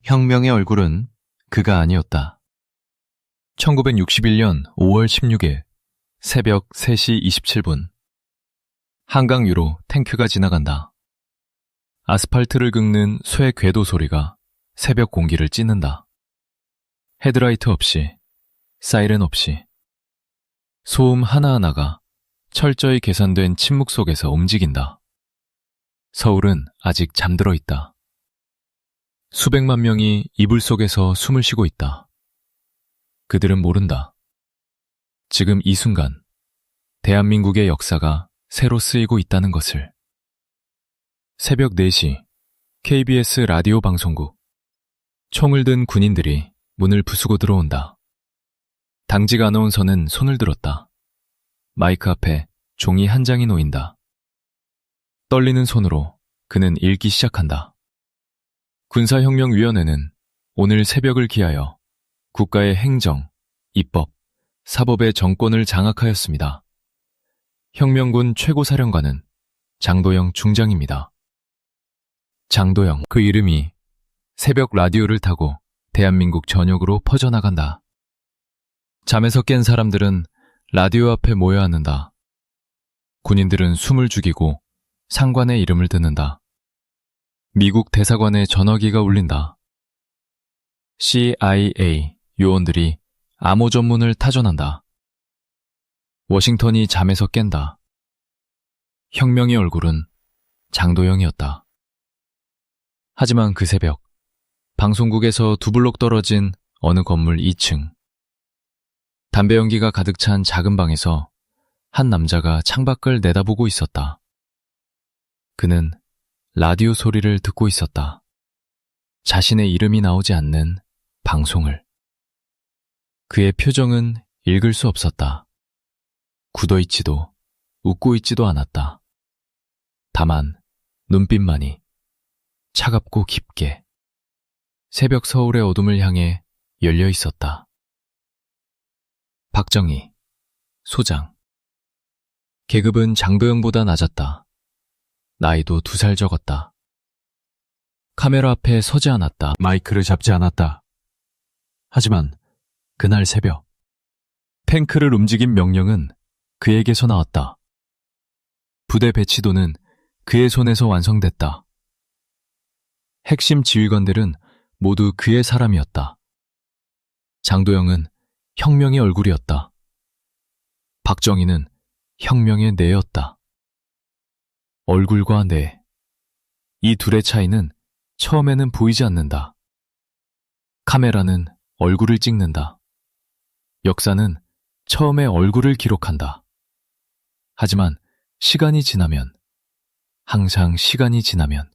혁명의 얼굴은 그가 아니었다. 1961년 5월 16일 새벽 3시 27분 한강 위로 탱크가 지나간다. 아스팔트를 긁는 쇠 궤도 소리가 새벽 공기를 찢는다. 헤드라이트 없이, 사이렌 없이 소음 하나하나가 철저히 계산된 침묵 속에서 움직인다. 서울은 아직 잠들어 있다. 수백만 명이 이불 속에서 숨을 쉬고 있다. 그들은 모른다. 지금 이 순간 대한민국의 역사가 새로 쓰이고 있다는 것을. 새벽 4시 KBS 라디오 방송국. 총을 든 군인들이 문을 부수고 들어온다. 당직 아나운서는 손을 들었다. 마이크 앞에 종이 한 장이 놓인다. 떨리는 손으로 그는 읽기 시작한다. 군사혁명위원회는 오늘 새벽을 기하여 국가의 행정, 입법, 사법의 정권을 장악하였습니다. 혁명군 최고사령관은 장도영 중장입니다. 장도영, 그 이름이 새벽 라디오를 타고 대한민국 전역으로 퍼져나간다. 잠에서 깬 사람들은 라디오 앞에 모여 앉는다. 군인들은 숨을 죽이고 상관의 이름을 듣는다. 미국 대사관의 전화기가 울린다. CIA 요원들이 암호 전문을 타전한다. 워싱턴이 잠에서 깬다. 혁명의 얼굴은 장도영이었다. 하지만 그 새벽, 방송국에서 두 블록 떨어진 어느 건물 2층. 담배 연기가 가득 찬 작은 방에서 한 남자가 창밖을 내다보고 있었다. 그는 라디오 소리를 듣고 있었다. 자신의 이름이 나오지 않는 방송을. 그의 표정은 읽을 수 없었다. 굳어있지도 웃고 있지도 않았다. 다만 눈빛만이 차갑고 깊게 새벽 서울의 어둠을 향해 열려 있었다. 박정희, 소장. 계급은 장도영보다 낮았다. 나이도 2살 적었다. 카메라 앞에 서지 않았다. 마이크를 잡지 않았다. 하지만 그날 새벽, 탱크를 움직인 명령은 그에게서 나왔다. 부대 배치도는 그의 손에서 완성됐다. 핵심 지휘관들은 모두 그의 사람이었다. 장도영은 혁명의 얼굴이었다. 박정희는 혁명의 뇌였다. 얼굴과 뇌. 이 둘의 차이는 처음에는 보이지 않는다. 카메라는 얼굴을 찍는다. 역사는 처음에 얼굴을 기록한다. 하지만 시간이 지나면, 항상 시간이 지나면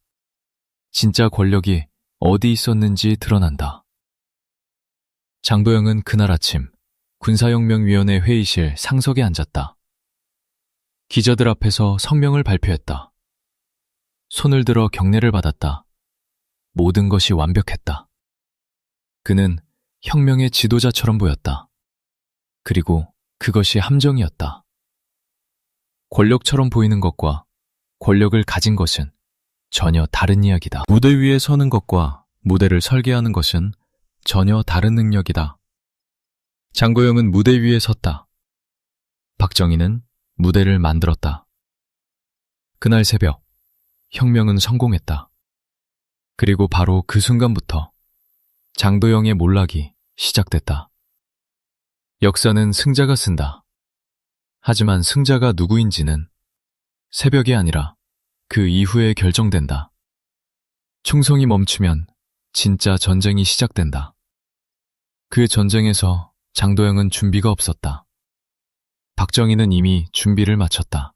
진짜 권력이 어디 있었는지 드러난다. 장도영은 그날 아침 군사혁명위원회 회의실 상석에 앉았다. 기자들 앞에서 성명을 발표했다. 손을 들어 경례를 받았다. 모든 것이 완벽했다. 그는 혁명의 지도자처럼 보였다. 그리고 그것이 함정이었다. 권력처럼 보이는 것과 권력을 가진 것은 전혀 다른 이야기다. 무대 위에 서는 것과 무대를 설계하는 것은 전혀 다른 능력이다. 장도영은 무대 위에 섰다. 박정희는 무대를 만들었다. 그날 새벽, 혁명은 성공했다. 그리고 바로 그 순간부터 장도영의 몰락이 시작됐다. 역사는 승자가 쓴다. 하지만 승자가 누구인지는 새벽이 아니라 그 이후에 결정된다. 충성이 멈추면 진짜 전쟁이 시작된다. 그 전쟁에서 장도영은 준비가 없었다. 박정희는 이미 준비를 마쳤다.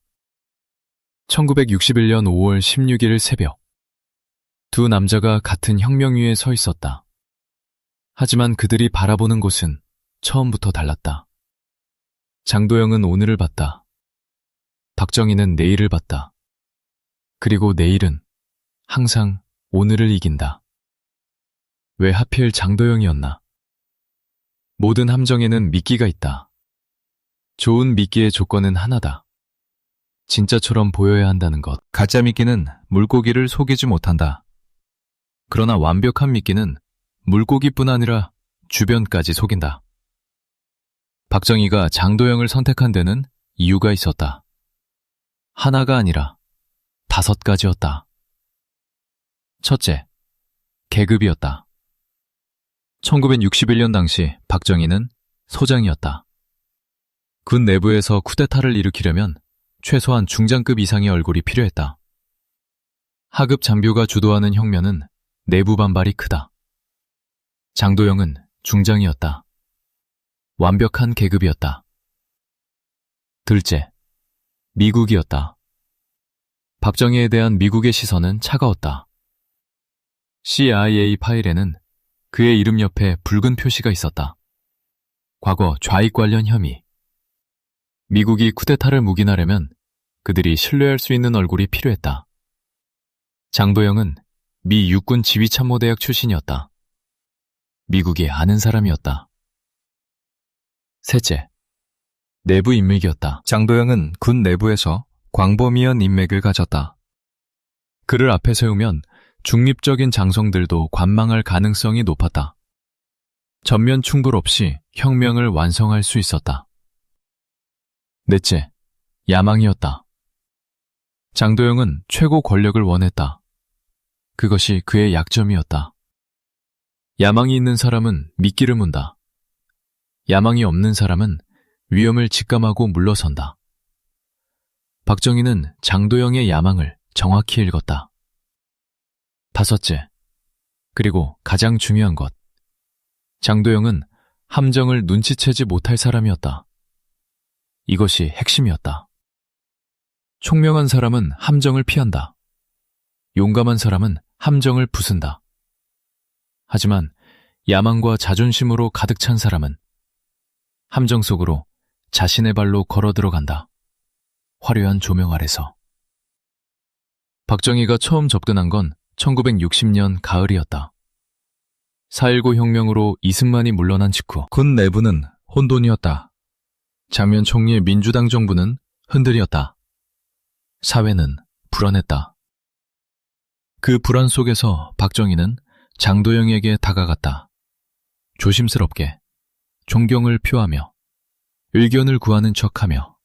1961년 5월 16일 새벽, 두 남자가 같은 혁명 위에 서 있었다. 하지만 그들이 바라보는 곳은 처음부터 달랐다. 장도영은 오늘을 봤다. 박정희는 내일을 봤다. 그리고 내일은 항상 오늘을 이긴다. 왜 하필 장도영이었나? 모든 함정에는 미끼가 있다. 좋은 미끼의 조건은 하나다. 진짜처럼 보여야 한다는 것. 가짜 미끼는 물고기를 속이지 못한다. 그러나 완벽한 미끼는 물고기뿐 아니라 주변까지 속인다. 박정희가 장도영을 선택한 데는 이유가 있었다. 하나가 아니라 5가지였다. 첫째, 계급이었다. 1961년 당시 박정희는 소장이었다. 군 내부에서 쿠데타를 일으키려면 최소한 중장급 이상의 얼굴이 필요했다. 하급 장교가 주도하는 혁명은 내부 반발이 크다. 장도영은 중장이었다. 완벽한 계급이었다. 둘째, 미국이었다. 박정희에 대한 미국의 시선은 차가웠다. CIA 파일에는 그의 이름 옆에 붉은 표시가 있었다. 과거 좌익 관련 혐의. 미국이 쿠데타를 묵인하려면 그들이 신뢰할 수 있는 얼굴이 필요했다. 장도영은 미 육군 지휘참모대학 출신이었다. 미국이 아는 사람이었다. 셋째, 내부 인맥이었다. 장도영은 군 내부에서 광범위한 인맥을 가졌다. 그를 앞에 세우면 중립적인 장성들도 관망할 가능성이 높았다. 전면 충돌 없이 혁명을 완성할 수 있었다. 넷째, 야망이었다. 장도영은 최고 권력을 원했다. 그것이 그의 약점이었다. 야망이 있는 사람은 미끼를 문다. 야망이 없는 사람은 위험을 직감하고 물러선다. 박정희는 장도영의 야망을 정확히 읽었다. 다섯째, 그리고 가장 중요한 것. 장도영은 함정을 눈치채지 못할 사람이었다. 이것이 핵심이었다. 총명한 사람은 함정을 피한다. 용감한 사람은 함정을 부순다. 하지만 야망과 자존심으로 가득 찬 사람은 함정 속으로 자신의 발로 걸어 들어간다. 화려한 조명 아래서. 박정희가 처음 접근한 건 1960년 가을이었다. 4.19 혁명으로 이승만이 물러난 직후 군 내부는 혼돈이었다. 장면 총리의 민주당 정부는 흔들렸다. 사회는 불안했다. 그 불안 속에서 박정희는 장도영에게 다가갔다. 조심스럽게 존경을 표하며 의견을 구하는 척하며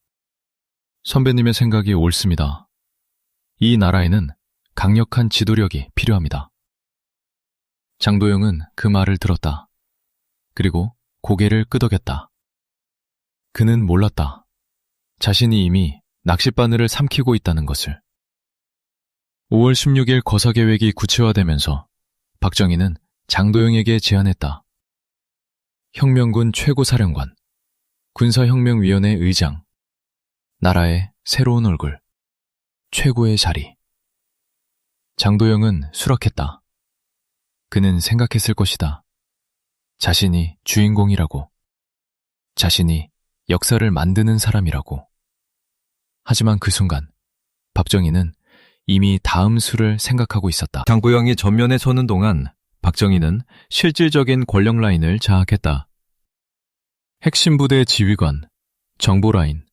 선배님의 생각이 옳습니다. 이 나라에는 강력한 지도력이 필요합니다. 장도영은 그 말을 들었다. 그리고 고개를 끄덕였다. 그는 몰랐다. 자신이 이미 낚싯바늘을 삼키고 있다는 것을. 5월 16일 거사계획이 구체화되면서 박정희는 장도영에게 제안했다. 혁명군 최고사령관, 군사혁명위원회 의장, 나라의 새로운 얼굴, 최고의 자리. 장도영은 수락했다. 그는 생각했을 것이다. 자신이 주인공이라고. 자신이 역사를 만드는 사람이라고. 하지만 그 순간 박정희는 이미 다음 수를 생각하고 있었다. 장도영이 전면에 서는 동안 박정희는 실질적인 권력 라인을 장악했다. 핵심 부대 지휘관, 정보 라인,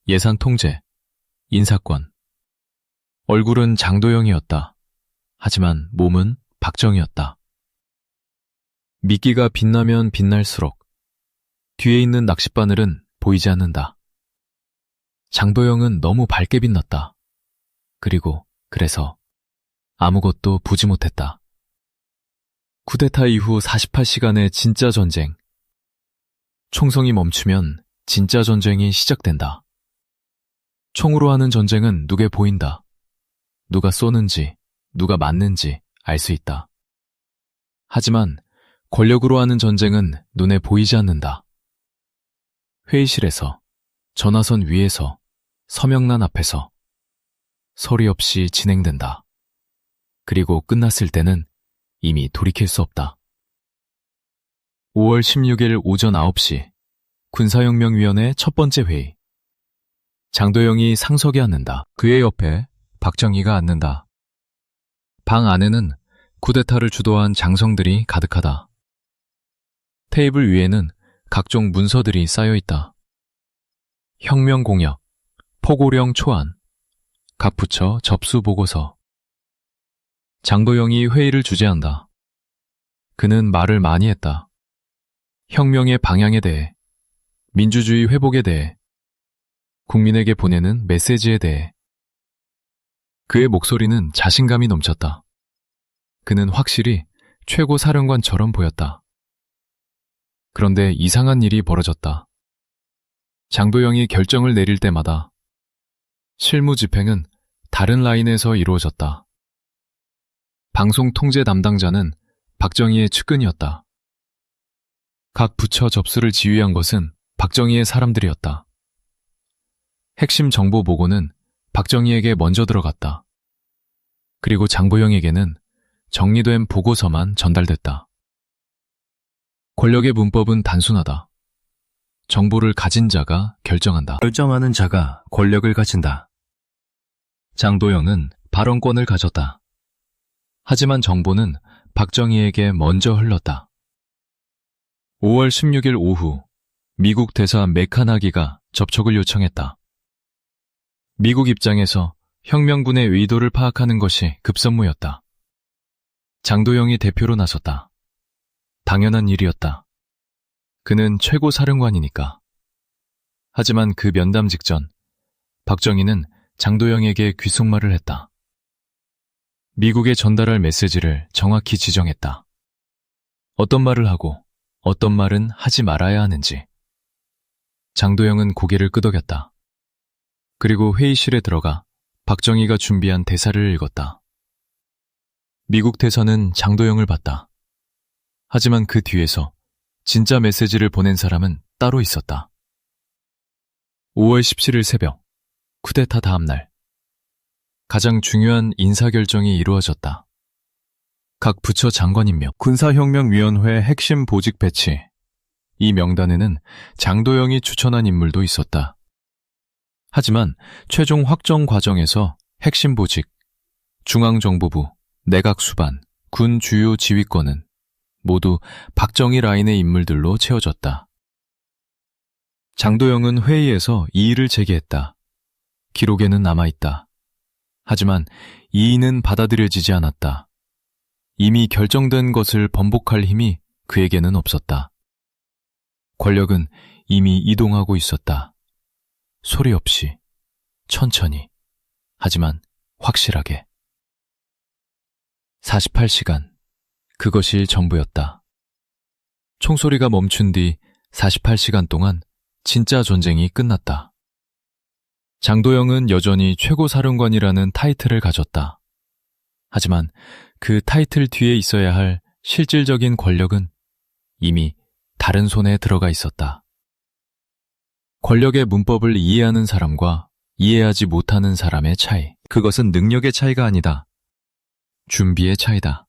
예산 통제, 인사권. 얼굴은 장도영이었다. 하지만 몸은 박정희였다. 미끼가 빛나면 빛날수록 뒤에 있는 낚싯바늘은 보이지 않는다. 장도영은 너무 밝게 빛났다. 그리고 그래서 아무것도 보지 못했다. 쿠데타 이후 48시간의 진짜 전쟁. 총성이 멈추면 진짜 전쟁이 시작된다. 총으로 하는 전쟁은 눈에 보인다. 누가 쏘는지, 누가 맞는지 알 수 있다. 하지만 권력으로 하는 전쟁은 눈에 보이지 않는다. 회의실에서, 전화선 위에서, 서명란 앞에서 소리 없이 진행된다. 그리고 끝났을 때는 이미 돌이킬 수 없다. 5월 16일 오전 9시 군사혁명위원회 첫 번째 회의. 장도영이 상석에 앉는다. 그의 옆에 박정희가 앉는다. 방 안에는 쿠데타를 주도한 장성들이 가득하다. 테이블 위에는 각종 문서들이 쌓여있다. 혁명 공약, 포고령 초안, 각 부처 접수 보고서. 장도영이 회의를 주재한다. 그는 말을 많이 했다. 혁명의 방향에 대해, 민주주의 회복에 대해, 국민에게 보내는 메시지에 대해. 그의 목소리는 자신감이 넘쳤다. 그는 확실히 최고 사령관처럼 보였다. 그런데 이상한 일이 벌어졌다. 장도영이 결정을 내릴 때마다 실무 집행은 다른 라인에서 이루어졌다. 방송 통제 담당자는 박정희의 측근이었다. 각 부처 접수를 지휘한 것은 박정희의 사람들이었다. 핵심 정보 보고는 박정희에게 먼저 들어갔다. 그리고 장보영에게는 정리된 보고서만 전달됐다. 권력의 문법은 단순하다. 정보를 가진 자가 결정한다. 결정하는 자가 권력을 가진다. 장도영은 발언권을 가졌다. 하지만 정보는 박정희에게 먼저 흘렀다. 5월 16일 오후, 미국 대사 메카나기가 접촉을 요청했다. 미국 입장에서 혁명군의 의도를 파악하는 것이 급선무였다. 장도영이 대표로 나섰다. 당연한 일이었다. 그는 최고 사령관이니까. 하지만 그 면담 직전, 박정희는 장도영에게 귓속말을 했다. 미국에 전달할 메시지를 정확히 지정했다. 어떤 말을 하고 어떤 말은 하지 말아야 하는지. 장도영은 고개를 끄덕였다. 그리고 회의실에 들어가 박정희가 준비한 대사를 읽었다. 미국 대사는 장도영을 봤다. 하지만 그 뒤에서 진짜 메시지를 보낸 사람은 따로 있었다. 5월 17일 새벽, 쿠데타 다음 날. 가장 중요한 인사결정이 이루어졌다. 각 부처 장관 임명, 군사혁명위원회 핵심 보직 배치. 이 명단에는 장도영이 추천한 인물도 있었다. 하지만 최종 확정 과정에서 핵심 보직, 중앙정보부, 내각수반, 군 주요 지휘권은 모두 박정희 라인의 인물들로 채워졌다. 장도영은 회의에서 이의를 제기했다. 기록에는 남아있다. 하지만 이의는 받아들여지지 않았다. 이미 결정된 것을 번복할 힘이 그에게는 없었다. 권력은 이미 이동하고 있었다. 소리 없이, 천천히, 하지만 확실하게. 48시간, 그것이 전부였다. 총소리가 멈춘 뒤 48시간 동안 진짜 전쟁이 끝났다. 장도영은 여전히 최고사령관이라는 타이틀을 가졌다. 하지만 그 타이틀 뒤에 있어야 할 실질적인 권력은 이미 다른 손에 들어가 있었다. 권력의 문법을 이해하는 사람과 이해하지 못하는 사람의 차이. 그것은 능력의 차이가 아니다. 준비의 차이다.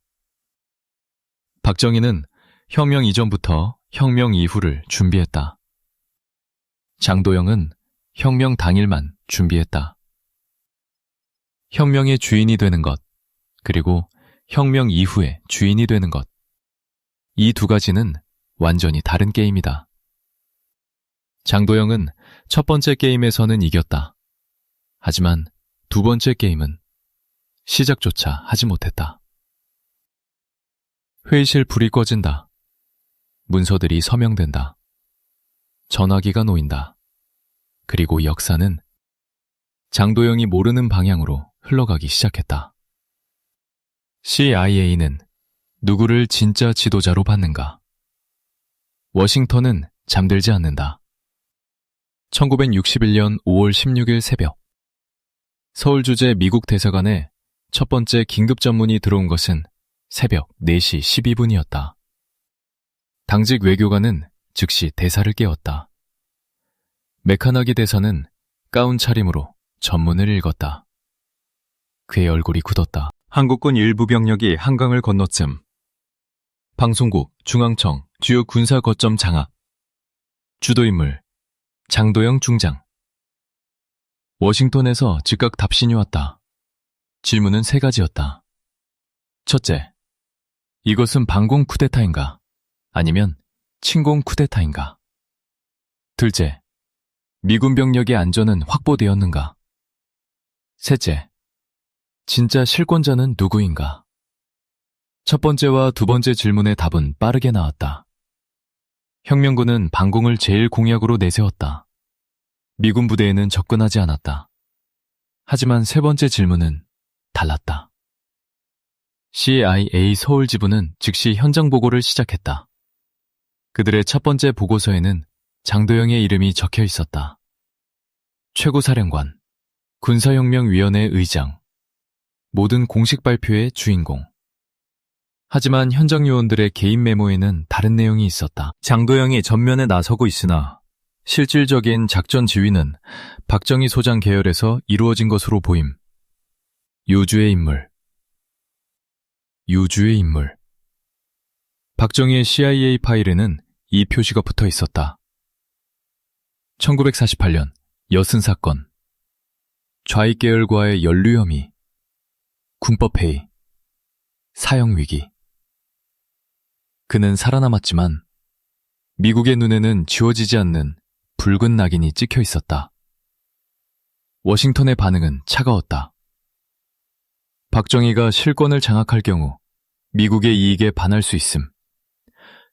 박정희는 혁명 이전부터 혁명 이후를 준비했다. 장도영은 혁명 당일만 준비했다. 혁명의 주인이 되는 것, 그리고 혁명 이후에 주인이 되는 것. 이 두 가지는 완전히 다른 게임이다. 장도영은 첫 번째 게임에서는 이겼다. 하지만 두 번째 게임은 시작조차 하지 못했다. 회의실 불이 꺼진다. 문서들이 서명된다. 전화기가 놓인다. 그리고 역사는 장도영이 모르는 방향으로 흘러가기 시작했다. CIA는 누구를 진짜 지도자로 봤는가? 워싱턴은 잠들지 않는다. 1961년 5월 16일 새벽, 서울 주재 미국 대사관에 첫 번째 긴급 전문이 들어온 것은 새벽 4시 12분이었다. 당직 외교관은 즉시 대사를 깨웠다. 메카나기 대사는 가운 차림으로 전문을 읽었다. 그의 얼굴이 굳었다. 한국군 일부 병력이 한강을 건너쯤. 방송국, 중앙청, 주요 군사 거점 장악. 주도인물, 장도영 중장. 워싱턴에서 즉각 답신이 왔다. 질문은 3가지였다. 첫째, 이것은 반공 쿠데타인가? 아니면 침공 쿠데타인가? 둘째, 미군 병력의 안전은 확보되었는가? 셋째, 진짜 실권자는 누구인가? 첫 번째와 두 번째 질문의 답은 빠르게 나왔다. 혁명군은 방공을 제일 공약으로 내세웠다. 미군 부대에는 접근하지 않았다. 하지만 세 번째 질문은 달랐다. CIA 서울 지부는 즉시 현장 보고를 시작했다. 그들의 첫 번째 보고서에는 장도영의 이름이 적혀 있었다. 최고사령관, 군사혁명위원회 의장, 모든 공식 발표의 주인공. 하지만 현장 요원들의 개인 메모에는 다른 내용이 있었다. 장도영이 전면에 나서고 있으나 실질적인 작전 지휘는 박정희 소장 계열에서 이루어진 것으로 보임. 요주의 인물. 요주의 인물. 박정희의 CIA 파일에는 이 표시가 붙어 있었다. 1948년 여순 사건, 좌익 계열과의 연루 혐의, 군법회의, 사형위기. 그는 살아남았지만 미국의 눈에는 지워지지 않는 붉은 낙인이 찍혀 있었다. 워싱턴의 반응은 차가웠다. 박정희가 실권을 장악할 경우 미국의 이익에 반할 수 있음.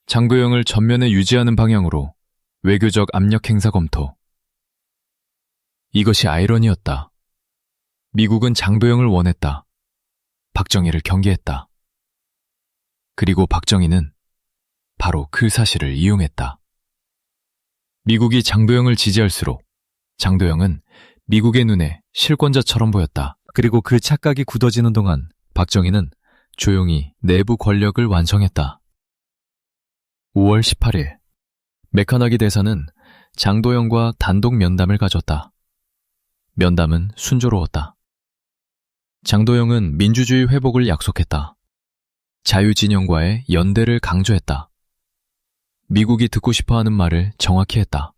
장도영을 전면에 유지하는 방향으로 외교적 압력 행사 검토. 이것이 아이러니였다. 미국은 장도영을 원했다. 박정희를 경계했다. 그리고 박정희는 바로 그 사실을 이용했다. 미국이 장도영을 지지할수록 장도영은 미국의 눈에 실권자처럼 보였다. 그리고 그 착각이 굳어지는 동안 박정희는 조용히 내부 권력을 완성했다. 5월 18일, 메카나기 대사는 장도영과 단독 면담을 가졌다. 면담은 순조로웠다. 장도영은 민주주의 회복을 약속했다. 자유진영과의 연대를 강조했다. 미국이 듣고 싶어하는 말을 정확히 했다.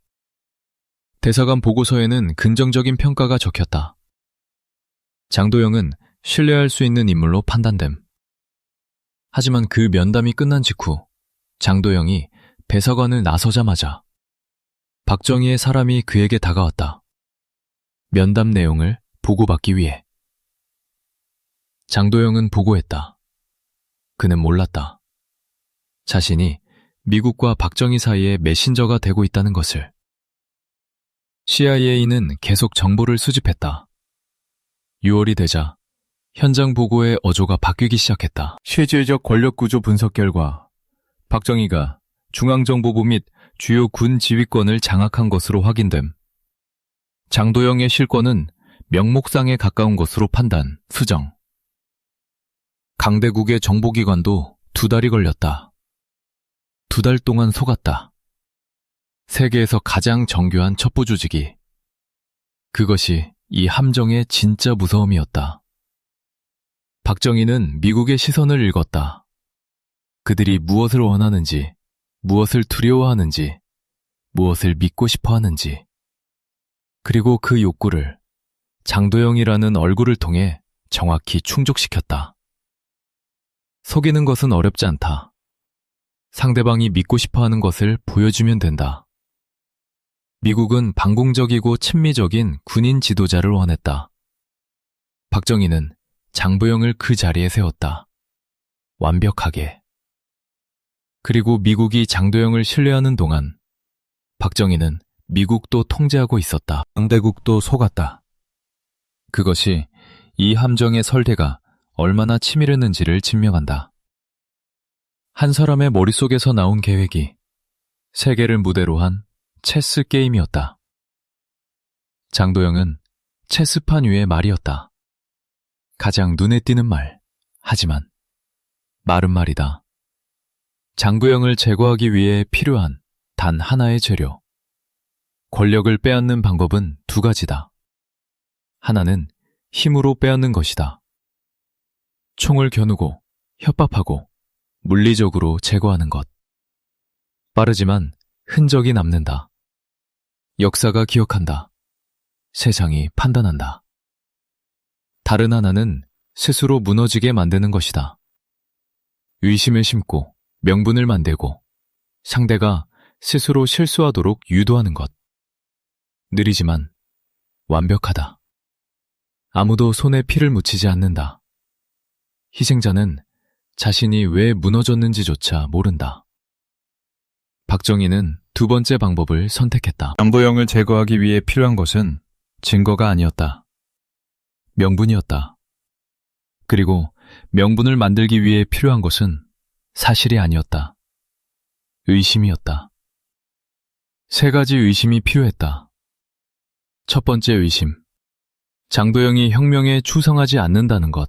대사관 보고서에는 긍정적인 평가가 적혔다. 장도영은 신뢰할 수 있는 인물로 판단됨. 하지만 그 면담이 끝난 직후 장도영이 대사관을 나서자마자 박정희의 사람이 그에게 다가왔다. 면담 내용을 보고받기 위해. 장도영은 보고했다. 그는 몰랐다. 자신이 미국과 박정희 사이에 메신저가 되고 있다는 것을. CIA는 계속 정보를 수집했다. 6월이 되자 현장 보고의 어조가 바뀌기 시작했다. 실질적 권력구조 분석 결과 박정희가 중앙정보부 및 주요 군 지휘권을 장악한 것으로 확인됨. 장도영의 실권은 명목상에 가까운 것으로 판단, 수정. 강대국의 정보기관도 2달이 걸렸다. 2달 동안 속았다. 세계에서 가장 정교한 첩보 조직이. 그것이 이 함정의 진짜 무서움이었다. 박정희는 미국의 시선을 읽었다. 그들이 무엇을 원하는지, 무엇을 두려워하는지, 무엇을 믿고 싶어 하는지. 그리고 그 욕구를 장도영이라는 얼굴을 통해 정확히 충족시켰다. 속이는 것은 어렵지 않다. 상대방이 믿고 싶어하는 것을 보여주면 된다. 미국은 반공적이고 친미적인 군인 지도자를 원했다. 박정희는 장도영을 그 자리에 세웠다. 완벽하게. 그리고 미국이 장도영을 신뢰하는 동안 박정희는 미국도 통제하고 있었다. 강대국도 속았다. 그것이 이 함정의 설계가 얼마나 치밀했는지를 증명한다. 한 사람의 머릿속에서 나온 계획이 세계를 무대로 한 체스 게임이었다. 장도영은 체스판 위의 말이었다. 가장 눈에 띄는 말, 하지만 말은 말이다. 장도영을 제거하기 위해 필요한 단 하나의 재료. 권력을 빼앗는 방법은 2가지다. 하나는 힘으로 빼앗는 것이다. 총을 겨누고 협박하고 물리적으로 제거하는 것. 빠르지만 흔적이 남는다. 역사가 기억한다. 세상이 판단한다. 다른 하나는 스스로 무너지게 만드는 것이다. 의심을 심고 명분을 만들고 상대가 스스로 실수하도록 유도하는 것. 느리지만 완벽하다. 아무도 손에 피를 묻히지 않는다. 희생자는 자신이 왜 무너졌는지조차 모른다. 박정희는 두 번째 방법을 선택했다. 장도영을 제거하기 위해 필요한 것은 증거가 아니었다. 명분이었다. 그리고 명분을 만들기 위해 필요한 것은 사실이 아니었다. 의심이었다. 세 가지 의심이 필요했다. 첫 번째 의심. 장도영이 혁명에 충성하지 않는다는 것.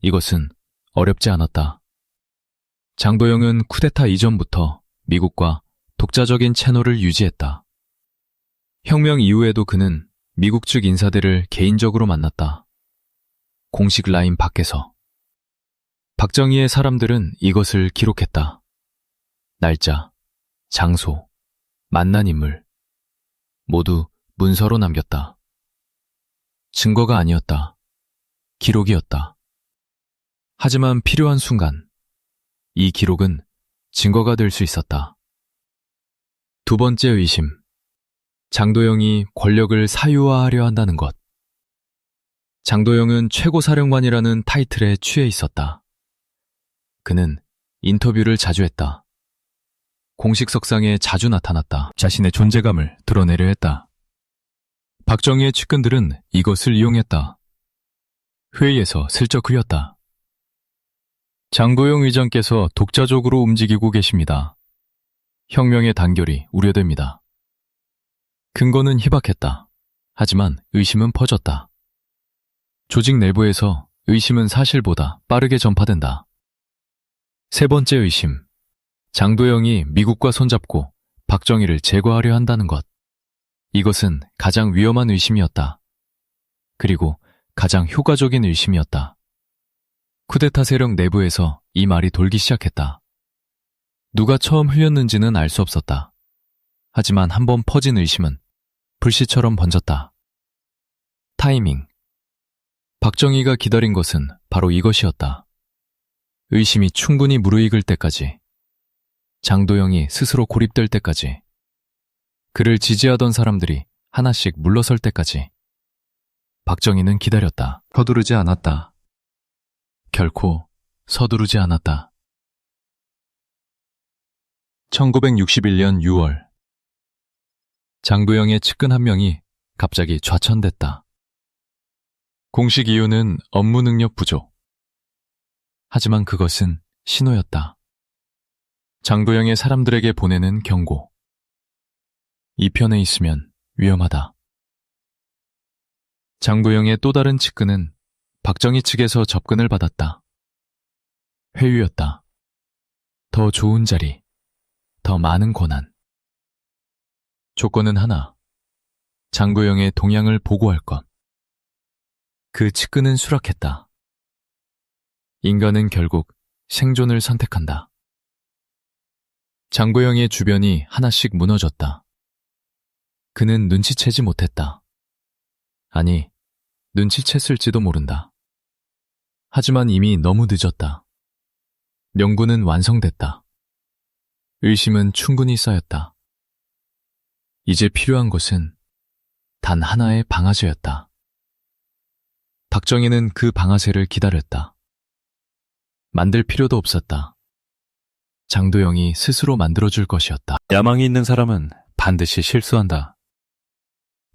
이것은 어렵지 않았다. 장도영은 쿠데타 이전부터 미국과 독자적인 채널을 유지했다. 혁명 이후에도 그는 미국 측 인사들을 개인적으로 만났다. 공식 라인 밖에서. 박정희의 사람들은 이것을 기록했다. 날짜, 장소, 만난 인물, 모두 문서로 남겼다. 증거가 아니었다. 기록이었다. 하지만 필요한 순간, 이 기록은 증거가 될 수 있었다. 두 번째 의심. 장도영이 권력을 사유화하려 한다는 것. 장도영은 최고사령관이라는 타이틀에 취해 있었다. 그는 인터뷰를 자주 했다. 공식 석상에 자주 나타났다. 자신의 존재감을 드러내려 했다. 박정희의 측근들은 이것을 이용했다. 회의에서 슬쩍 흘렸다. 장도영 의장께서 독자적으로 움직이고 계십니다. 혁명의 단결이 우려됩니다. 근거는 희박했다. 하지만 의심은 퍼졌다. 조직 내부에서 의심은 사실보다 빠르게 전파된다. 세 번째 의심. 장도영이 미국과 손잡고 박정희를 제거하려 한다는 것. 이것은 가장 위험한 의심이었다. 그리고 가장 효과적인 의심이었다. 쿠데타 세력 내부에서 이 말이 돌기 시작했다. 누가 처음 흘렸는지는 알 수 없었다. 하지만 한번 퍼진 의심은 불씨처럼 번졌다. 타이밍. 박정희가 기다린 것은 바로 이것이었다. 의심이 충분히 무르익을 때까지, 장도영이 스스로 고립될 때까지, 그를 지지하던 사람들이 하나씩 물러설 때까지 박정희는 기다렸다. 서두르지 않았다. 결코 서두르지 않았다. 1961년 6월, 장도영의 측근 한 명이 갑자기 좌천됐다. 공식 이유는 업무 능력 부족. 하지만 그것은 신호였다. 장도영의 사람들에게 보내는 경고. 이 편에 있으면 위험하다. 장도영의 또 다른 측근은 박정희 측에서 접근을 받았다. 회유였다. 더 좋은 자리, 더 많은 권한. 조건은 하나. 장도영의 동향을 보고할 것. 그 측근은 수락했다. 인간은 결국 생존을 선택한다. 장도영의 주변이 하나씩 무너졌다. 그는 눈치채지 못했다. 아니, 눈치챘을지도 모른다. 하지만 이미 너무 늦었다. 명분은 완성됐다. 의심은 충분히 쌓였다. 이제 필요한 것은 단 하나의 방아쇠였다. 박정희는 그 방아쇠를 기다렸다. 만들 필요도 없었다. 장도영이 스스로 만들어줄 것이었다. 야망이 있는 사람은 반드시 실수한다.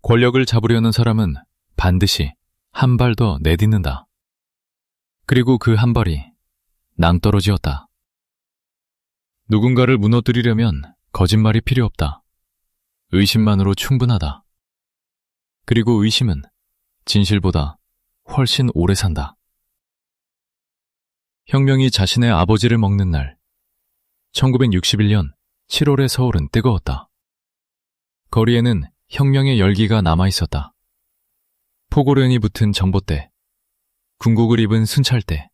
권력을 잡으려는 사람은 반드시 한 발 더 내딛는다. 그리고 그 한 발이 낭떠러지였다. 누군가를 무너뜨리려면 거짓말이 필요 없다. 의심만으로 충분하다. 그리고 의심은 진실보다 훨씬 오래 산다. 혁명이 자신의 아버지를 먹는 날, 1961년 7월의 서울은 뜨거웠다. 거리에는 혁명의 열기가 남아있었다. 포고련이 붙은 전봇대, 군복을 입은 순찰대,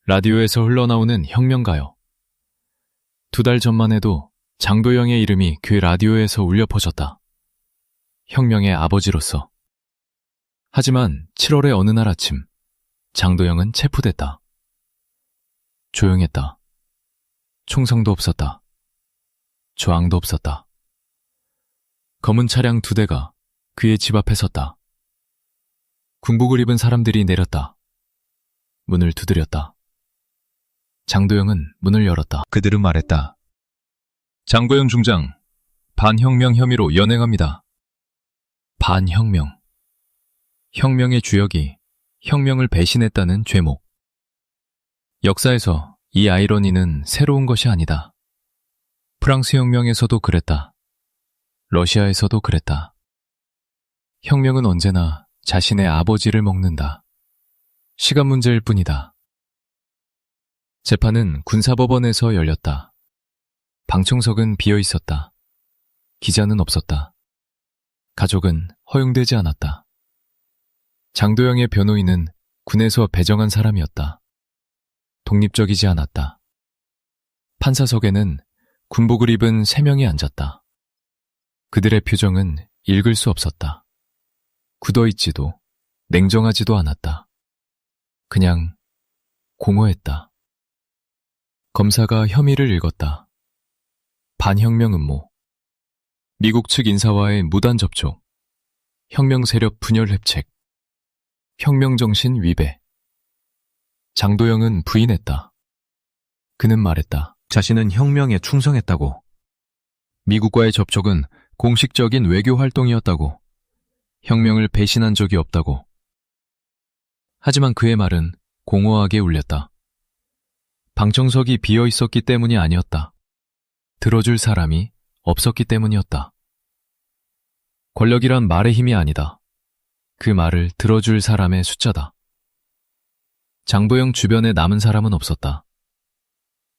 라디오에서 흘러나오는 혁명가요. 2달 전만 해도 장도영의 이름이 그 라디오에서 울려 퍼졌다. 혁명의 아버지로서. 하지만 7월의 어느 날 아침, 장도영은 체포됐다. 조용했다. 총성도 없었다. 저항도 없었다. 검은 차량 2대가 그의 집 앞에 섰다. 군복을 입은 사람들이 내렸다. 문을 두드렸다. 장도영은 문을 열었다. 그들은 말했다. 장도영 중장, 반혁명 혐의로 연행합니다. 반혁명. 혁명의 주역이 혁명을 배신했다는 죄목. 역사에서 이 아이러니는 새로운 것이 아니다. 프랑스 혁명에서도 그랬다. 러시아에서도 그랬다. 혁명은 언제나 자신의 아버지를 먹는다. 시간 문제일 뿐이다. 재판은 군사법원에서 열렸다. 방청석은 비어 있었다. 기자는 없었다. 가족은 허용되지 않았다. 장도영의 변호인은 군에서 배정한 사람이었다. 독립적이지 않았다. 판사석에는 군복을 입은 3명이 앉았다. 그들의 표정은 읽을 수 없었다. 굳어있지도 냉정하지도 않았다. 그냥 공허했다. 검사가 혐의를 읽었다. 반혁명 음모, 미국 측 인사와의 무단 접촉, 혁명 세력 분열 획책, 혁명 정신 위배. 장도영은 부인했다. 그는 말했다. 자신은 혁명에 충성했다고. 미국과의 접촉은 공식적인 외교 활동이었다고. 혁명을 배신한 적이 없다고. 하지만 그의 말은 공허하게 울렸다. 방청석이 비어 있었기 때문이 아니었다. 들어줄 사람이 없었기 때문이었다. 권력이란 말의 힘이 아니다. 그 말을 들어줄 사람의 숫자다. 장도영 주변에 남은 사람은 없었다.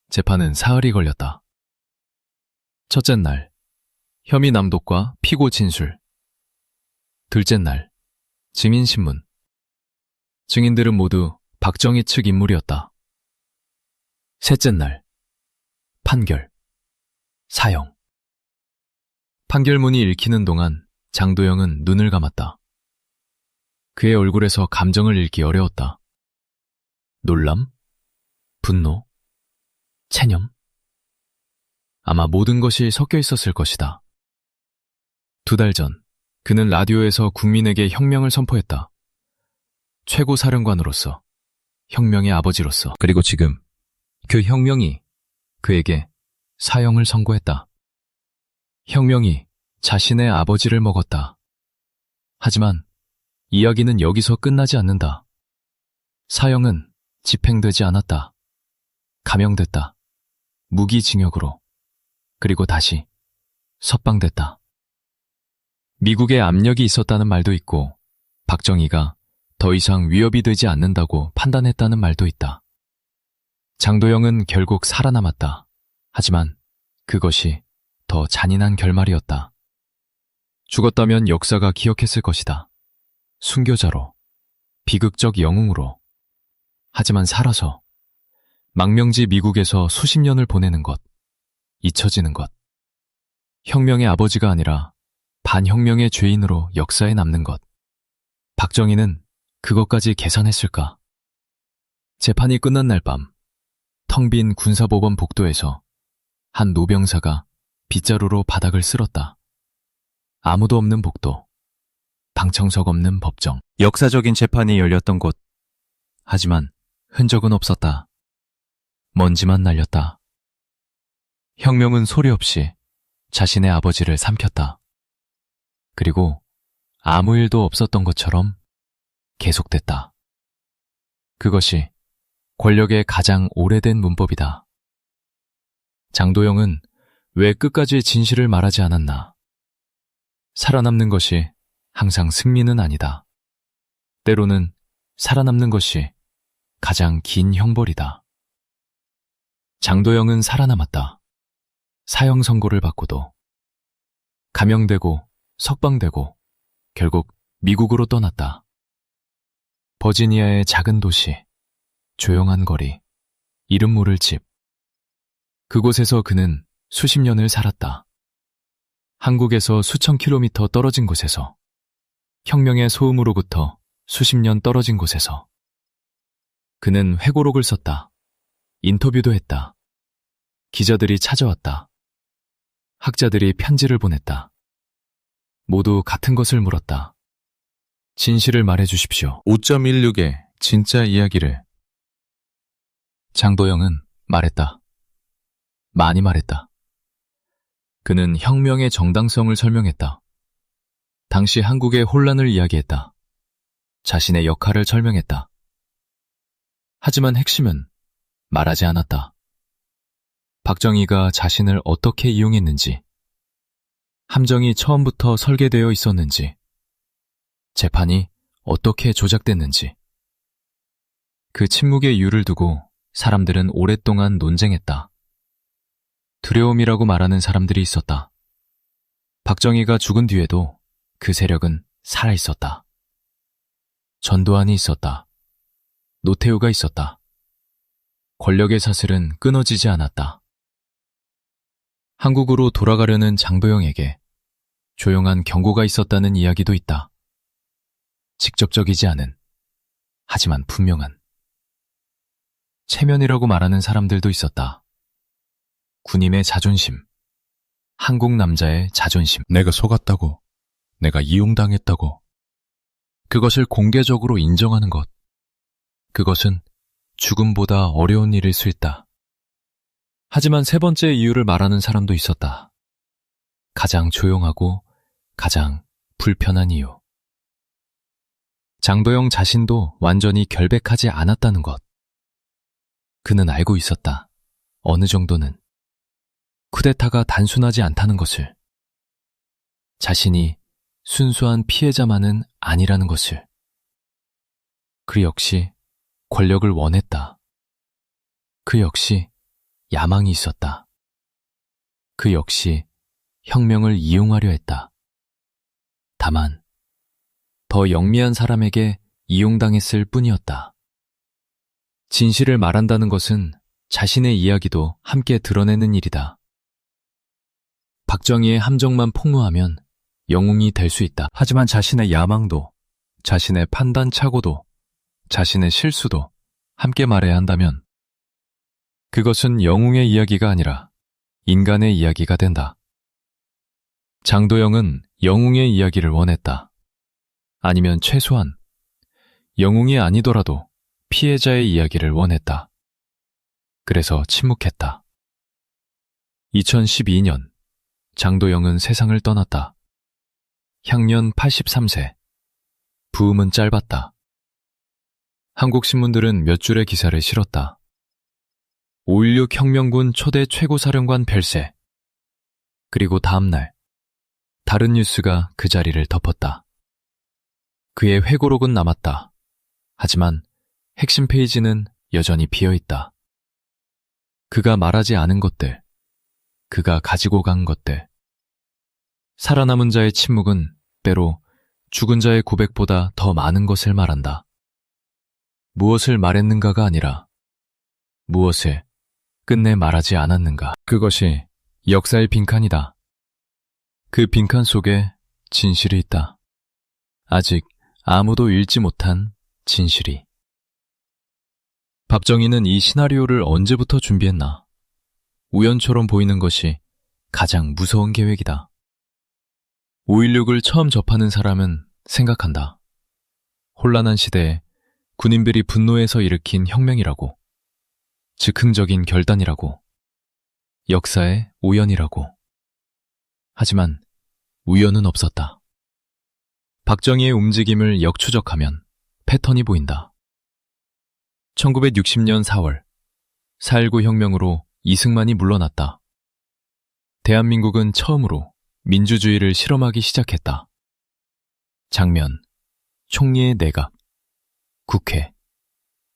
재판은 사흘이 걸렸다. 첫째 날, 혐의 남독과 피고 진술. 둘째 날, 증인신문. 증인들은 모두 박정희 측 인물이었다. 셋째 날, 판결, 사형. 판결문이 읽히는 동안 장도영은 눈을 감았다. 그의 얼굴에서 감정을 읽기 어려웠다. 놀람? 분노? 체념? 아마 모든 것이 섞여 있었을 것이다. 2달 전, 그는 라디오에서 국민에게 혁명을 선포했다. 최고 사령관으로서, 혁명의 아버지로서. 그리고 지금 그 혁명이 그에게 사형을 선고했다. 혁명이 자신의 아버지를 먹었다. 하지만 이야기는 여기서 끝나지 않는다. 사형은 집행되지 않았다. 감형됐다. 무기징역으로. 그리고 다시 석방됐다. 미국의 압력이 있었다는 말도 있고 박정희가 더 이상 위협이 되지 않는다고 판단했다는 말도 있다. 장도영은 결국 살아남았다. 하지만 그것이 더 잔인한 결말이었다. 죽었다면 역사가 기억했을 것이다. 순교자로, 비극적 영웅으로. 하지만 살아서 망명지 미국에서 수십 년을 보내는 것, 잊혀지는 것. 혁명의 아버지가 아니라 반혁명의 죄인으로 역사에 남는 것. 박정희는 그것까지 계산했을까? 재판이 끝난 날 밤, 텅 빈 군사법원 복도에서 한 노병사가 빗자루로 바닥을 쓸었다. 아무도 없는 복도, 방청석 없는 법정. 역사적인 재판이 열렸던 곳. 하지만 흔적은 없었다. 먼지만 날렸다. 혁명은 소리 없이 자신의 아버지를 삼켰다. 그리고 아무 일도 없었던 것처럼 계속됐다. 그것이 권력의 가장 오래된 문법이다. 장도영은 왜 끝까지 진실을 말하지 않았나? 살아남는 것이 항상 승리는 아니다. 때로는 살아남는 것이 가장 긴 형벌이다. 장도영은 살아남았다. 사형 선고를 받고도. 감형되고 석방되고 결국 미국으로 떠났다. 버지니아의 작은 도시, 조용한 거리, 이름 모를 집. 그곳에서 그는 수십 년을 살았다. 한국에서 수천 킬로미터 떨어진 곳에서, 혁명의 소음으로부터 수십 년 떨어진 곳에서. 그는 회고록을 썼다. 인터뷰도 했다. 기자들이 찾아왔다. 학자들이 편지를 보냈다. 모두 같은 것을 물었다. 진실을 말해주십시오. 5.16의 진짜 이야기를. 장도영은 말했다. 많이 말했다. 그는 혁명의 정당성을 설명했다. 당시 한국의 혼란을 이야기했다. 자신의 역할을 설명했다. 하지만 핵심은 말하지 않았다. 박정희가 자신을 어떻게 이용했는지, 함정이 처음부터 설계되어 있었는지, 재판이 어떻게 조작됐는지. 그 침묵의 이유를 두고 사람들은 오랫동안 논쟁했다. 두려움이라고 말하는 사람들이 있었다. 박정희가 죽은 뒤에도 그 세력은 살아있었다. 전두환이 있었다. 노태우가 있었다. 권력의 사슬은 끊어지지 않았다. 한국으로 돌아가려는 장도영에게 조용한 경고가 있었다는 이야기도 있다. 직접적이지 않은, 하지만 분명한. 체면이라고 말하는 사람들도 있었다. 군인의 자존심, 한국 남자의 자존심. 내가 속았다고, 내가 이용당했다고. 그것을 공개적으로 인정하는 것. 그것은 죽음보다 어려운 일일 수 있다. 하지만 세 번째 이유를 말하는 사람도 있었다. 가장 조용하고 가장 불편한 이유. 장도영 자신도 완전히 결백하지 않았다는 것. 그는 알고 있었다. 어느 정도는. 쿠데타가 단순하지 않다는 것을. 자신이 순수한 피해자만은 아니라는 것을. 그 역시 권력을 원했다. 그 역시 야망이 있었다. 그 역시 혁명을 이용하려 했다. 다만 더 영리한 사람에게 이용당했을 뿐이었다. 진실을 말한다는 것은 자신의 이야기도 함께 드러내는 일이다. 박정희의 함정만 폭로하면 영웅이 될 수 있다. 하지만 자신의 야망도, 자신의 판단 착오도, 자신의 실수도 함께 말해야 한다면 그것은 영웅의 이야기가 아니라 인간의 이야기가 된다. 장도영은 영웅의 이야기를 원했다. 아니면 최소한 영웅이 아니더라도 피해자의 이야기를 원했다. 그래서 침묵했다. 2012년 장도영은 세상을 떠났다. 향년 83세. 부음은 짧았다. 한국 신문들은 몇 줄의 기사를 실었다. 5.16 혁명군 초대 최고사령관 별세. 그리고 다음 날 다른 뉴스가 그 자리를 덮었다. 그의 회고록은 남았다. 하지만 핵심 페이지는 여전히 비어있다. 그가 말하지 않은 것들, 그가 가지고 간 것들. 살아남은 자의 침묵은 때로 죽은 자의 고백보다 더 많은 것을 말한다. 무엇을 말했는가가 아니라 무엇을 끝내 말하지 않았는가. 그것이 역사의 빈칸이다. 그 빈칸 속에 진실이 있다. 아직 아무도 읽지 못한 진실이. 박정희는 이 시나리오를 언제부터 준비했나? 우연처럼 보이는 것이 가장 무서운 계획이다. 5.16을 처음 접하는 사람은 생각한다. 혼란한 시대에 군인들이 분노해서 일으킨 혁명이라고. 즉흥적인 결단이라고. 역사의 우연이라고. 하지만 우연은 없었다. 박정희의 움직임을 역추적하면 패턴이 보인다. 1960년 4월 4.19 혁명으로 이승만이 물러났다. 대한민국은 처음으로 민주주의를 실험하기 시작했다. 장면, 총리의 내각, 국회,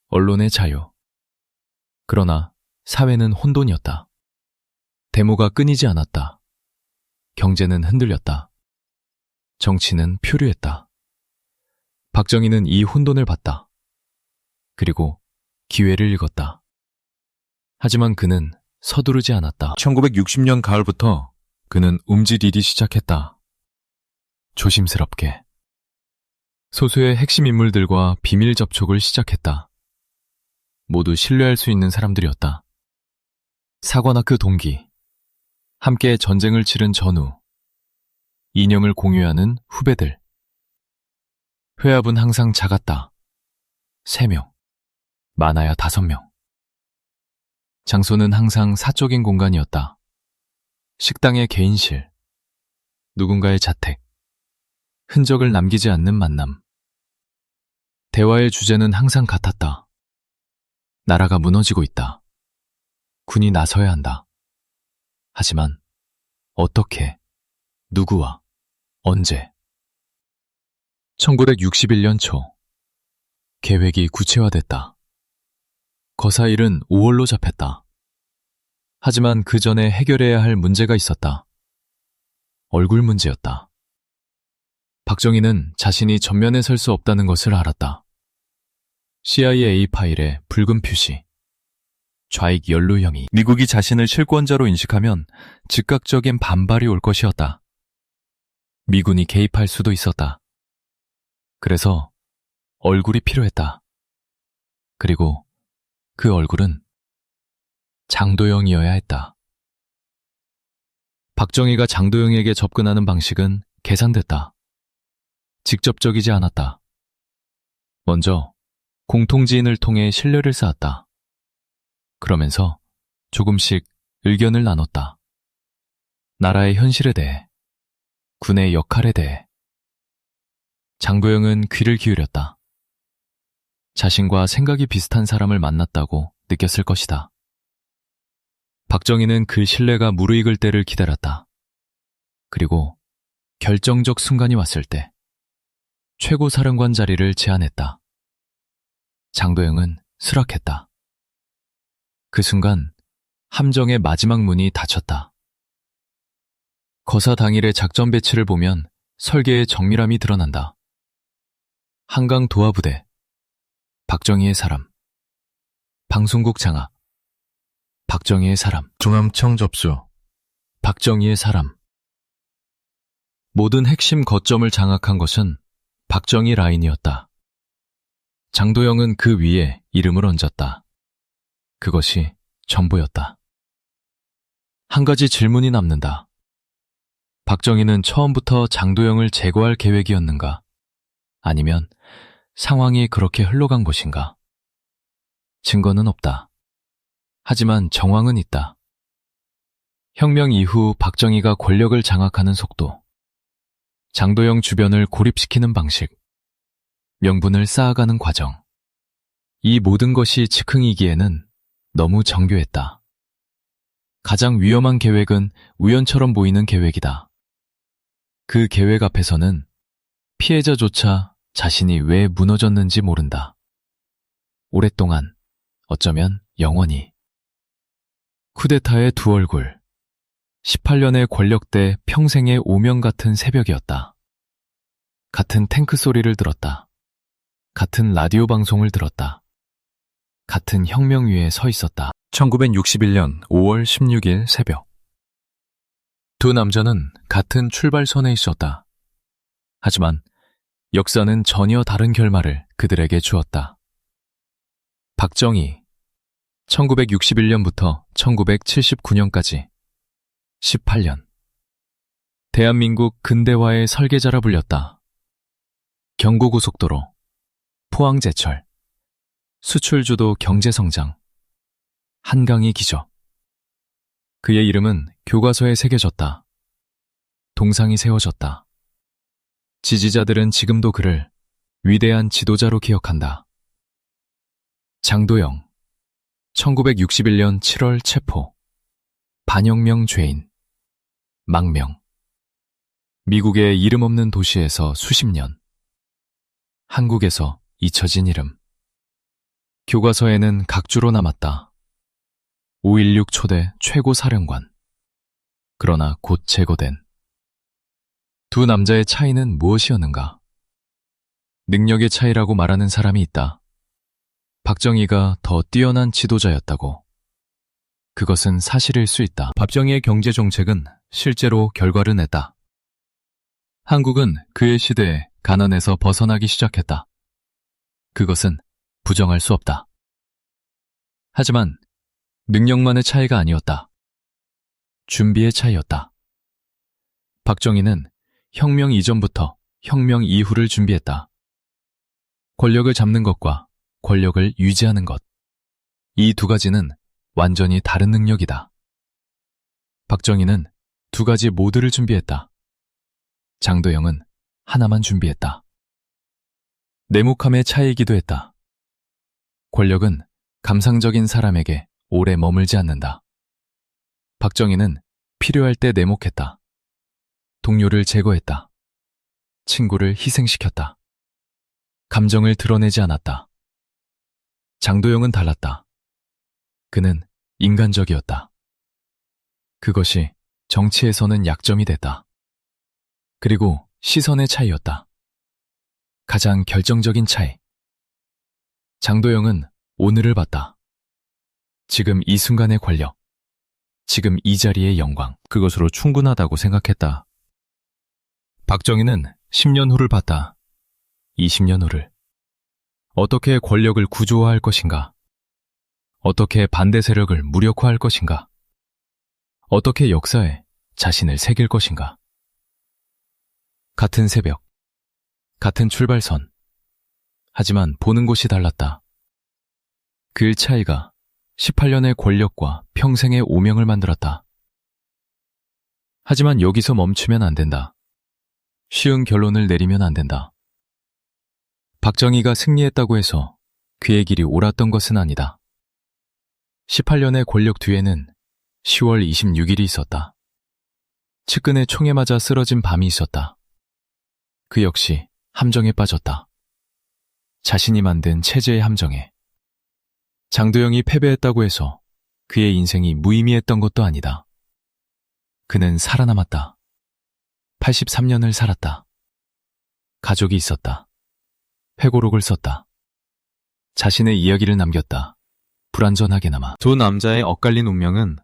언론의 자유. 그러나 사회는 혼돈이었다. 데모가 끊이지 않았다. 경제는 흔들렸다. 정치는 표류했다. 박정희는 이 혼돈을 봤다. 그리고 기회를 읽었다. 하지만 그는 서두르지 않았다. 1960년 가을부터 그는 움직이기 시작했다. 조심스럽게. 소수의 핵심 인물들과 비밀 접촉을 시작했다. 모두 신뢰할 수 있는 사람들이었다. 사관학교 동기, 함께 전쟁을 치른 전우, 이념을 공유하는 후배들. 회합은 항상 작았다. 3명, 많아야 5명. 장소는 항상 사적인 공간이었다. 식당의 개인실, 누군가의 자택, 흔적을 남기지 않는 만남. 대화의 주제는 항상 같았다. 나라가 무너지고 있다. 군이 나서야 한다. 하지만 어떻게, 누구와, 언제? 1961년 초, 계획이 구체화됐다. 거사일은 5월로 잡혔다. 하지만 그 전에 해결해야 할 문제가 있었다. 얼굴 문제였다. 박정희는 자신이 전면에 설 수 없다는 것을 알았다. CIA 파일에 붉은 표시, 좌익 연루 혐의. 미국이 자신을 실권자로 인식하면 즉각적인 반발이 올 것이었다. 미군이 개입할 수도 있었다. 그래서 얼굴이 필요했다. 그리고 그 얼굴은 장도영이어야 했다. 박정희가 장도영에게 접근하는 방식은 계산됐다. 직접적이지 않았다. 먼저 공통지인을 통해 신뢰를 쌓았다. 그러면서 조금씩 의견을 나눴다. 나라의 현실에 대해, 군의 역할에 대해. 장도영은 귀를 기울였다. 자신과 생각이 비슷한 사람을 만났다고 느꼈을 것이다. 박정희는 그 신뢰가 무르익을 때를 기다렸다. 그리고 결정적 순간이 왔을 때 최고사령관 자리를 제안했다. 장도영은 수락했다. 그 순간 함정의 마지막 문이 닫혔다. 거사 당일의 작전 배치를 보면 설계의 정밀함이 드러난다. 한강 도하부대, 박정희의 사람, 방송국 장악, 박정희의 사람, 중암청 접수, 박정희의 사람. 모든 핵심 거점을 장악한 것은 박정희 라인이었다. 장도영은 그 위에 이름을 얹었다. 그것이 전부였다. 한 가지 질문이 남는다. 박정희는 처음부터 장도영을 제거할 계획이었는가? 아니면 상황이 그렇게 흘러간 것인가? 증거는 없다. 하지만 정황은 있다. 혁명 이후 박정희가 권력을 장악하는 속도, 장도영 주변을 고립시키는 방식, 명분을 쌓아가는 과정. 이 모든 것이 즉흥이기에는 너무 정교했다. 가장 위험한 계획은 우연처럼 보이는 계획이다. 그 계획 앞에서는 피해자조차 자신이 왜 무너졌는지 모른다. 오랫동안, 어쩌면 영원히. 쿠데타의 두 얼굴. 18년의 권력대 평생의 오명 같은 새벽이었다. 같은 탱크 소리를 들었다. 같은 라디오 방송을 들었다. 같은 혁명 위에 서 있었다. 1961년 5월 16일 새벽. 두 남자는 같은 출발선에 있었다. 하지만 역사는 전혀 다른 결말을 그들에게 주었다. 박정희, 1961년부터 1979년까지 18년. 대한민국 근대화의 설계자라 불렸다. 경부고속도로, 포항제철, 수출주도 경제성장, 한강의 기적. 그의 이름은 교과서에 새겨졌다. 동상이 세워졌다. 지지자들은 지금도 그를 위대한 지도자로 기억한다. 장도영, 1961년 7월 체포, 반혁명 죄인, 망명. 미국의 이름 없는 도시에서 수십 년, 한국에서 잊혀진 이름. 교과서에는 각주로 남았다. 5.16 초대 최고 사령관. 그러나 곧 제거된. 두 남자의 차이는 무엇이었는가? 능력의 차이라고 말하는 사람이 있다. 박정희가 더 뛰어난 지도자였다고. 그것은 사실일 수 있다. 박정희의 경제정책은 실제로 결과를 냈다. 한국은 그의 시대에 가난에서 벗어나기 시작했다. 그것은 부정할 수 없다. 하지만 능력만의 차이가 아니었다. 준비의 차이였다. 박정희는 혁명 이전부터 혁명 이후를 준비했다. 권력을 잡는 것과 권력을 유지하는 것. 이 두 가지는 완전히 다른 능력이다. 박정희는 두 가지 모두를 준비했다. 장도영은 하나만 준비했다. 내목함의 차이이기도 했다. 권력은 감상적인 사람에게 오래 머물지 않는다. 박정희는 필요할 때 내목했다. 동료를 제거했다. 친구를 희생시켰다. 감정을 드러내지 않았다. 장도영은 달랐다. 그는 인간적이었다. 그것이 정치에서는 약점이 됐다. 그리고 시선의 차이였다. 가장 결정적인 차이. 장도영은 오늘을 봤다. 지금 이 순간의 권력, 지금 이 자리의 영광, 그것으로 충분하다고 생각했다. 박정희는 10년 후를 봤다. 20년 후를. 어떻게 권력을 구조화할 것인가? 어떻게 반대 세력을 무력화할 것인가? 어떻게 역사에 자신을 새길 것인가? 같은 새벽, 같은 출발선. 하지만 보는 곳이 달랐다. 그 차이가 18년의 권력과 평생의 오명을 만들었다. 하지만 여기서 멈추면 안 된다. 쉬운 결론을 내리면 안 된다. 박정희가 승리했다고 해서 그의 길이 옳았던 것은 아니다. 18년의 권력 뒤에는 10월 26일이 있었다. 측근의 총에 맞아 쓰러진 밤이 있었다. 그 역시 함정에 빠졌다. 자신이 만든 체제의 함정에. 장도영이 패배했다고 해서 그의 인생이 무의미했던 것도 아니다. 그는 살아남았다. 83년을 살았다. 가족이 있었다. 회고록을 썼다. 자신의 이야기를 남겼다. 불완전하게나마. 두 남자의 엇갈린 운명은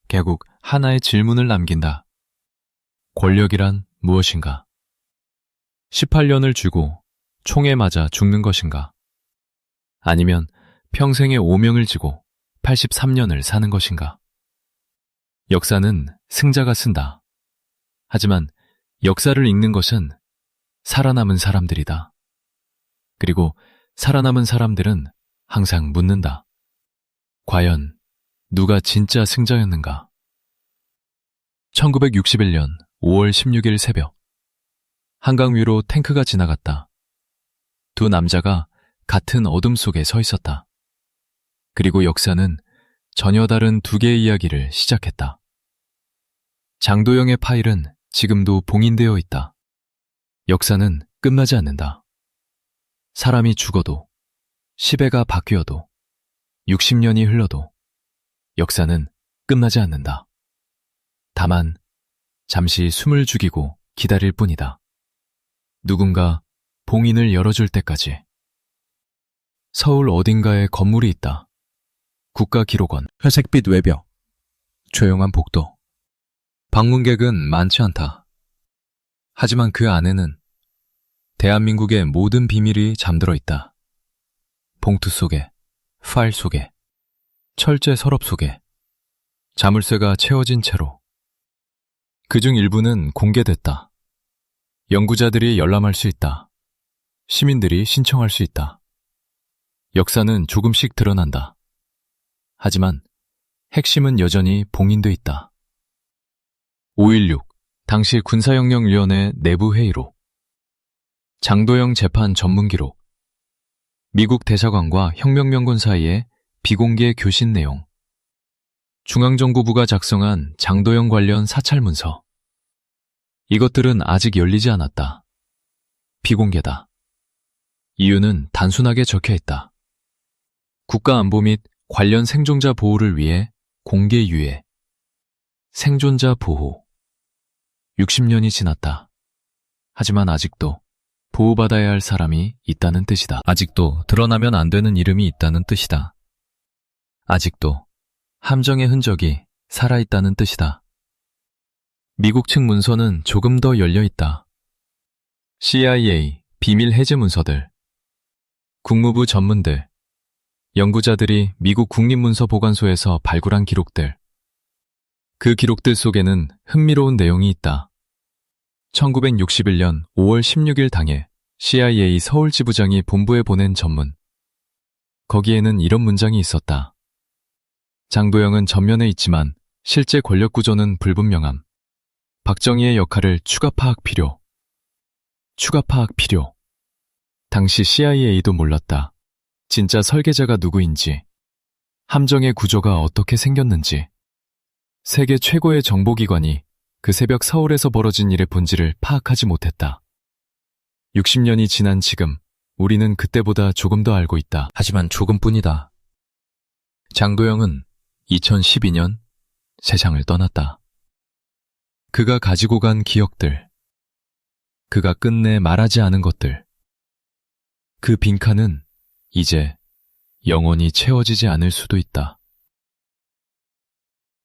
결국 하나의 질문을 남긴다. 권력이란 무엇인가? 18년을 쥐고 총에 맞아 죽는 것인가? 아니면 평생의 오명을 지고 83년을 사는 것인가? 역사는 승자가 쓴다. 하지만 역사를 읽는 것은 살아남은 사람들이다. 그리고 살아남은 사람들은 항상 묻는다. 과연 누가 진짜 승자였는가? 1961년 5월 16일 새벽. 한강 위로 탱크가 지나갔다. 두 남자가 같은 어둠 속에 서 있었다. 그리고 역사는 전혀 다른 두 개의 이야기를 시작했다. 장도영의 파일은 지금도 봉인되어 있다. 역사는 끝나지 않는다. 사람이 죽어도, 시대가 바뀌어도, 60년이 흘러도 역사는 끝나지 않는다. 다만 잠시 숨을 죽이고 기다릴 뿐이다. 누군가 봉인을 열어줄 때까지. 서울 어딘가에 건물이 있다. 국가기록원, 회색빛 외벽, 조용한 복도. 방문객은 많지 않다. 하지만 그 안에는 대한민국의 모든 비밀이 잠들어 있다. 봉투 속에, 파일 속에, 철제 서랍 속에, 자물쇠가 채워진 채로. 그중 일부는 공개됐다. 연구자들이 열람할 수 있다. 시민들이 신청할 수 있다. 역사는 조금씩 드러난다. 하지만 핵심은 여전히 봉인돼 있다. 5.16 당시 군사혁명위원회 내부 회의록. 장도영 재판 전문기록. 미국 대사관과 혁명명군 사이의 비공개 교신 내용. 중앙정보부가 작성한 장도영 관련 사찰문서. 이것들은 아직 열리지 않았다. 비공개다. 이유는 단순하게 적혀있다. 국가안보 및 관련 생존자 보호를 위해 공개 유예. 생존자 보호. 60년이 지났다. 하지만 아직도 보호받아야 할 사람이 있다는 뜻이다. 아직도 드러나면 안 되는 이름이 있다는 뜻이다. 아직도 함정의 흔적이 살아있다는 뜻이다. 미국 측 문서는 조금 더 열려있다. CIA 비밀 해제 문서들, 국무부 전문들, 연구자들이 미국 국립문서보관소에서 발굴한 기록들. 그 기록들 속에는 흥미로운 내용이 있다. 1961년 5월 16일 당일 CIA 서울 지부장이 본부에 보낸 전문. 거기에는 이런 문장이 있었다. 장도영은 전면에 있지만 실제 권력 구조는 불분명함. 박정희의 역할을 추가 파악 필요. 추가 파악 필요. 당시 CIA도 몰랐다. 진짜 설계자가 누구인지, 함정의 구조가 어떻게 생겼는지. 세계 최고의 정보기관이 그 새벽 서울에서 벌어진 일의 본질을 파악하지 못했다. 60년이 지난 지금 우리는 그때보다 조금 더 알고 있다. 하지만 조금뿐이다. 장도영은 2012년 세상을 떠났다. 그가 가지고 간 기억들, 그가 끝내 말하지 않은 것들, 그 빈칸은 이제 영원히 채워지지 않을 수도 있다.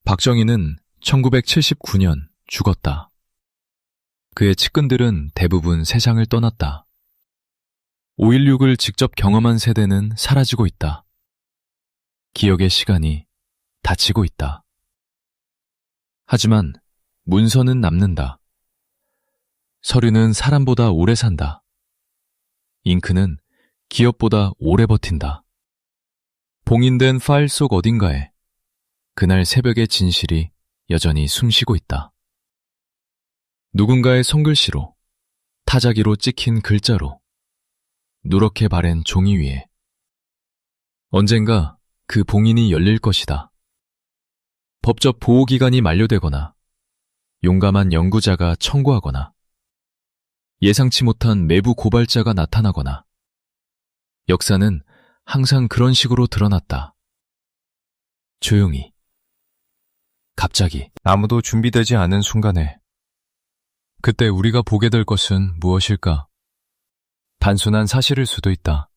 박정희는 1979년 죽었다. 그의 측근들은 대부분 세상을 떠났다. 5.16을 직접 경험한 세대는 사라지고 있다. 기억의 시간이 닫히고 있다. 하지만 문서는 남는다. 서류는 사람보다 오래 산다. 잉크는 기업보다 오래 버틴다. 봉인된 파일 속 어딘가에 그날 새벽의 진실이 여전히 숨쉬고 있다. 누군가의 손글씨로, 타자기로 찍힌 글자로, 누렇게 바랜 종이 위에. 언젠가 그 봉인이 열릴 것이다. 법적 보호기간이 만료되거나 용감한 연구자가 청구하거나 예상치 못한 내부 고발자가 나타나거나 역사는 항상 그런 식으로 드러났다. 조용히. 갑자기. 아무도 준비되지 않은 순간에 그때 우리가 보게 될 것은 무엇일까? 단순한 사실일 수도 있다.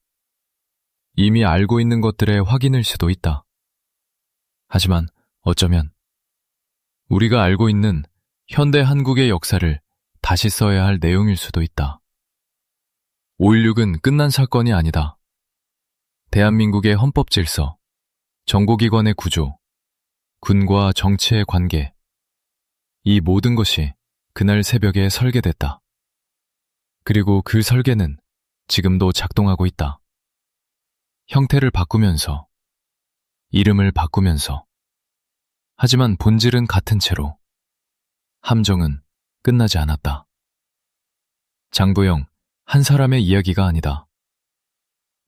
이미 알고 있는 것들의 확인일 수도 있다. 하지만 어쩌면 우리가 알고 있는 현대 한국의 역사를 다시 써야 할 내용일 수도 있다. 5.16은 끝난 사건이 아니다. 대한민국의 헌법 질서, 정보기관의 구조, 군과 정치의 관계, 이 모든 것이 그날 새벽에 설계됐다. 그리고 그 설계는 지금도 작동하고 있다. 형태를 바꾸면서, 이름을 바꾸면서. 하지만 본질은 같은 채로 함정은 끝나지 않았다. 장도영, 한 사람의 이야기가 아니다.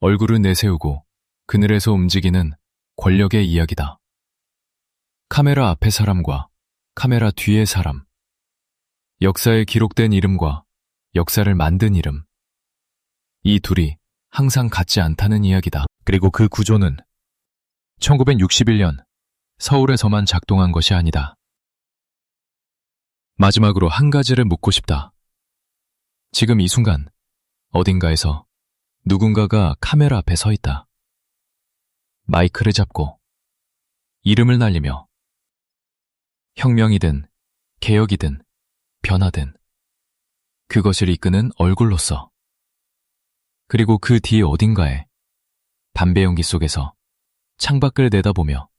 얼굴을 내세우고 그늘에서 움직이는 권력의 이야기다. 카메라 앞의 사람과 카메라 뒤의 사람. 역사에 기록된 이름과 역사를 만든 이름. 이 둘이 항상 같지 않다는 이야기다. 그리고 그 구조는 1961년 서울에서만 작동한 것이 아니다. 마지막으로 한 가지를 묻고 싶다. 지금 이 순간 어딘가에서 누군가가 카메라 앞에 서 있다. 마이크를 잡고 이름을 날리며 혁명이든 개혁이든 변화든 그것을 이끄는 얼굴로서. 그리고 그 뒤 어딘가에 담배 연기 속에서 창밖을 내다보며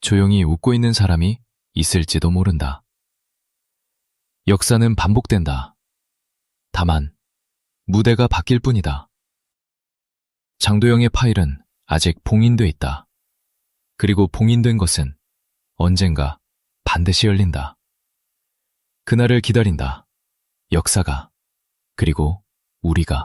조용히 웃고 있는 사람이 있을지도 모른다. 역사는 반복된다. 다만 무대가 바뀔 뿐이다. 장도영의 파일은 아직 봉인돼 있다. 그리고 봉인된 것은 언젠가 반드시 열린다. 그날을 기다린다. 역사가, 그리고 우리가.